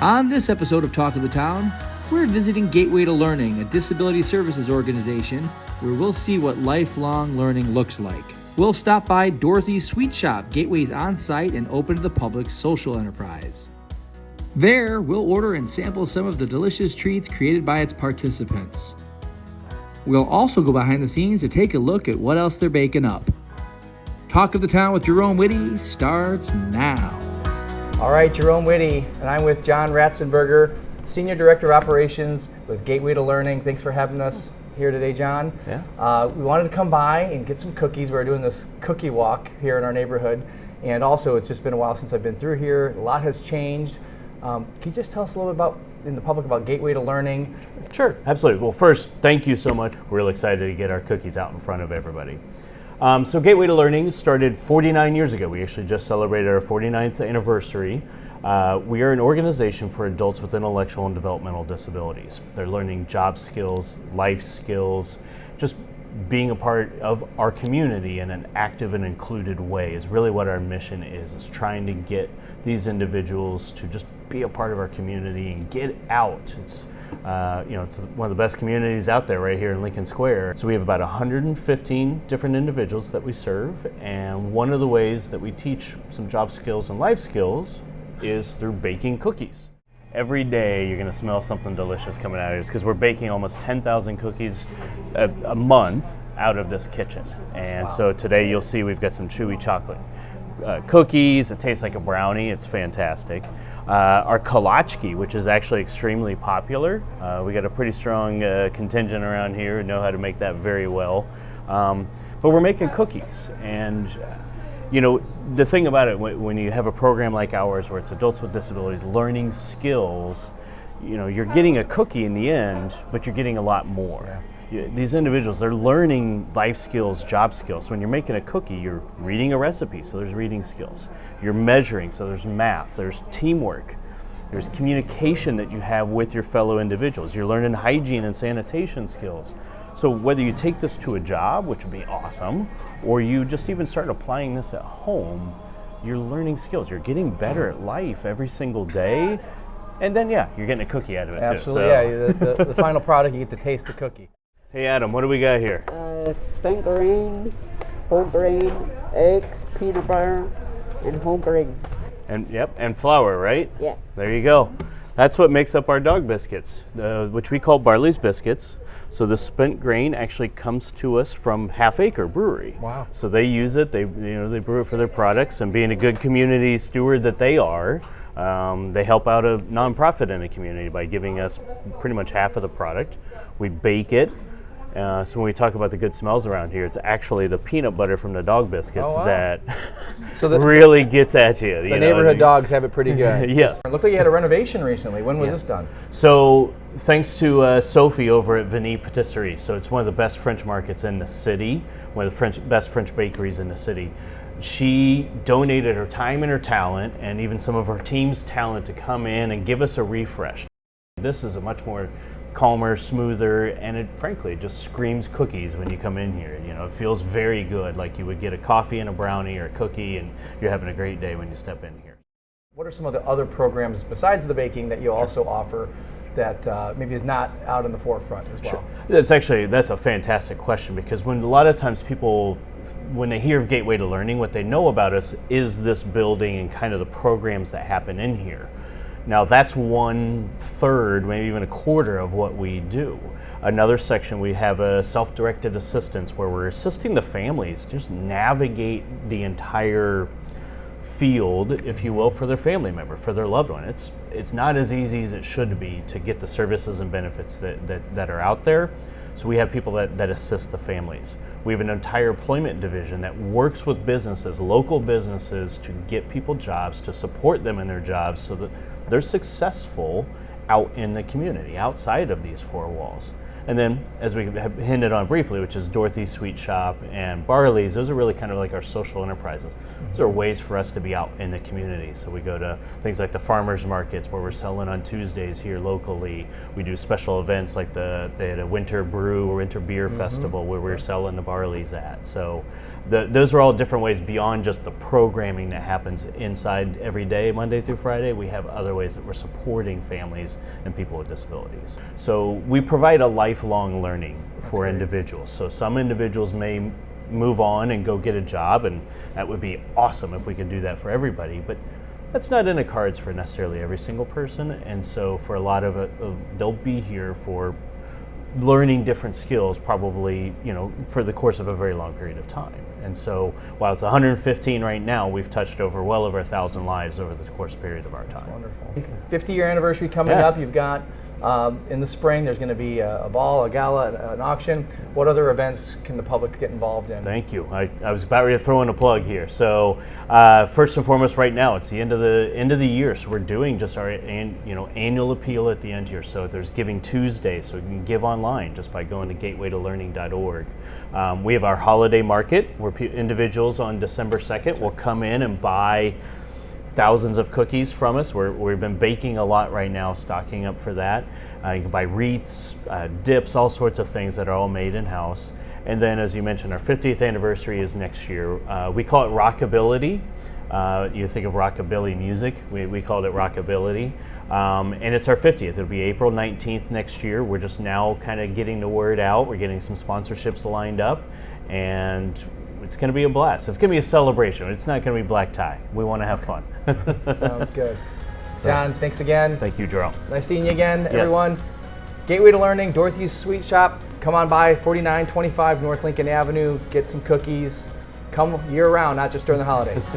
On this episode of Talk of the Town, we're visiting Gateway to Learning, a disability services organization where we'll see what lifelong learning looks like. We'll stop by Dorothy's Sweet Shop, Gateway's on-site and open to the public social enterprise. There, we'll order and sample some of the delicious treats created by its participants. We'll also go behind the scenes to take a look at what else they're baking up. Talk of the Town with Jerome Witte starts now. All right, Jerome Witte, and I'm with John Ratzenberger, Senior Director of Operations with Gateway to Learning. Thanks for having us here today, John. Yeah. We wanted to come by and get some cookies. We're doing this cookie walk here in our neighborhood, and also it's just been a while since I've been through here. A lot has changed. Can you just tell us a little bit in the public about Gateway to Learning? Sure, absolutely. Well, first, thank you so much. We're really excited to get our cookies out in front of everybody. So Gateway to Learning started 49 years ago. We actually just celebrated our 49th anniversary. We are an organization for adults with intellectual and developmental disabilities. They're learning job skills, life skills, just being a part of our community in an active and included way is really what our mission is trying to get these individuals to just be a part of our community and get out. It's one of the best communities out there right here in Lincoln Square. So we have about 115 different individuals that we serve, and one of the ways that we teach some job skills and life skills is through baking cookies. Every day you're gonna smell something delicious coming out of this because we're baking almost 10,000 cookies a month out of this kitchen. And Wow. So today you'll see we've got some chewy chocolate cookies. It tastes like a brownie. It's fantastic. Our kolachki, which is actually extremely popular. We got a pretty strong contingent around here who know how to make that very well. But we're making cookies, and the thing about it, when you have a program like ours where it's adults with disabilities learning skills, you're getting a cookie in the end, but you're getting a lot more. These individuals, they're learning life skills, job skills. So when you're making a cookie, you're reading a recipe, so there's reading skills. You're measuring, so there's math, there's teamwork, there's communication that you have with your fellow individuals. You're learning hygiene and sanitation skills. So whether you take this to a job, which would be awesome, or you just even start applying this at home, you're learning skills. You're getting better at life every single day. And then, you're getting a cookie out of it, Absolutely, too. so. Yeah, the final product, you get to taste the cookie. Hey, Adam, what do we got here? Spent grain, whole grain, eggs, peanut butter, and whole grain. And flour, right? Yeah. There you go. That's what makes up our dog biscuits, which we call Barley's Biscuits. So the spent grain actually comes to us from Half Acre Brewery. Wow. So they use it. They brew it for their products, and being a good community steward that they are, they help out a nonprofit in the community by giving us pretty much half of the product. We bake it. So when we talk about the good smells around here, it's actually the peanut butter from the dog biscuits that really gets at you. The neighborhood dogs have it pretty good. Yes. It looked like you had a renovation recently. When was this done? So thanks to Sophie over at Vinny Patisserie. So it's one of the best French markets in the city, one of the best French bakeries in the city. She donated her time and her talent and even some of her team's talent to come in and give us a refresh. This is a much more calmer, smoother, and it frankly just screams cookies when you come in here. It feels very good, like you would get a coffee and a brownie or a cookie, and you're having a great day when you step in here. What are some of the other programs besides the baking that you also offer that maybe is not out in the forefront as well? Sure. That's a fantastic question, because when a lot of times people, when they hear of Gateway to Learning, what they know about us is this building and kind of the programs that happen in here. Now that's 1/3, maybe even 1/4 of what we do. Another section, we have a self-directed assistance where we're assisting the families just navigate the entire field, if you will, for their family member, for their loved one. It's not as easy as it should be to get the services and benefits that are out there. So we have people that assist the families. We have an entire employment division that works with businesses, local businesses, to get people jobs, to support them in their jobs so that they're successful out in the community, outside of these four walls. And then, as we have hinted on briefly, which is Dorothy's Sweet Shop and Barley's, those are really kind of like our social enterprises. Those are ways for us to be out in the community. So we go to things like the farmers markets where we're selling on Tuesdays here locally. We do special events like they had a winter brew or winter beer festival where we're selling the Barley's at. So those are all different ways beyond just the programming that happens inside every day, Monday through Friday. We have other ways that we're supporting families and people with disabilities. So we provide a lifelong learning for individuals. So some individuals may move on and go get a job, and that would be awesome if we could do that for everybody, but that's not in the cards for necessarily every single person. And so for a lot of it, they'll be here for learning different skills, probably, for the course of a very long period of time. And so while it's 115 right now, we've touched well over 1,000 lives over the course period of our time. That's wonderful. 50-year anniversary coming up. You've got in the spring, there's going to be a ball, a gala, an auction. What other events can the public get involved in? Thank you. I was about ready to throw in a plug here. So first and foremost, right now it's the end of the year, so we're doing just our annual appeal at the end here. So there's Giving Tuesday, so you can give online just by going to gatewaytolearning.org. We have our holiday market where individuals on December 2nd will come in and buy thousands of cookies from us. We've been baking a lot right now, stocking up for that. You can buy wreaths, dips, all sorts of things that are all made in-house. And then, as you mentioned, our 50th anniversary is next year. We call it Rockability. You think of rockabilly music, we called it Rockability. And it's our 50th. It'll be April 19th next year. We're just now kind of getting the word out. We're getting some sponsorships lined up, and it's going to be a blast. It's going to be a celebration. It's not going to be black tie. We want to have fun. Sounds good. John, thanks again. Thank you, Jerome. Nice seeing you again, Yes. everyone. Gateway to Learning, Dorothy's Sweet Shop. Come on by, 4925 North Lincoln Avenue. Get some cookies. Come year round, not just during the holidays.